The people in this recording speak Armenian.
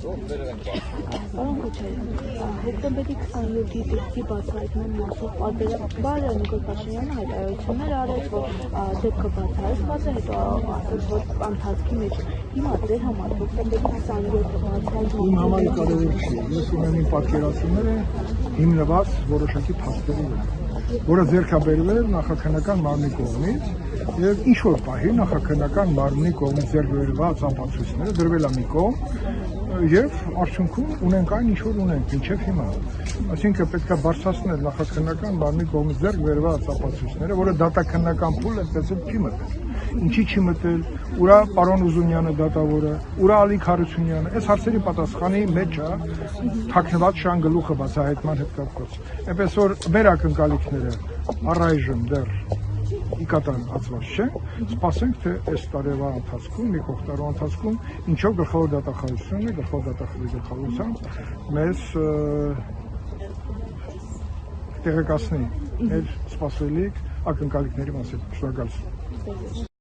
Պարոն Քոչարյան, հոկտեմբերի 27-ի դեպքի բացահայտման մասով պարբերաբար Նիկոլ Փաշինյանը հայտարարություններ արեց, որ դեպքը բացահայտված է, հետո ասաց, որ ընթացքի մեջ հիմա ձեր համար հոկտեմբերի 27-ը բացահայտման։ Իմ համար կարևոր չի, ես ունեմ իմ պատկերացումները հիմնված որոշակի փաստերի վրա, որը ձեռքաբերվել նախաքննական մարմնի կողմից եւ ինչ որ պահի նախաքննական մարմնի կողմից ձեռքբերված ապացույցները դրվել է մի կողմ եւ արդյունքում ունենք այն ինչ որ ունենք մինչեւ հիմա, այսինքն պետք է բարձրացնել նախաքննական մարմնի կողմից ձեռքբերված ապացույցները, որը դատաքննական փուլ այդպես չի մտել, ինչի չի մտել, ուրա պարոն Ուզունյանը դատավորը, ուրա Ալիկ Հարությունյանը, այս հարցերի պատասխանի մեջ է թաքնված շան գլուխը բացահայտման հետ կապված, այնպես որ մեր ակնկալիքները առայժմ դեռ իկատարացված չէ, սպասենք թե այս տարեվա ընթացքում, մի քանի տարվա ընթացքում ինչով գլխավոր դատախազությունը, գլխավոր դատախազի գլխավորությամբ մեզ տեղեկացնի մեր սպասելիք ակնկալիքների մասին։ Շնորհակալություն։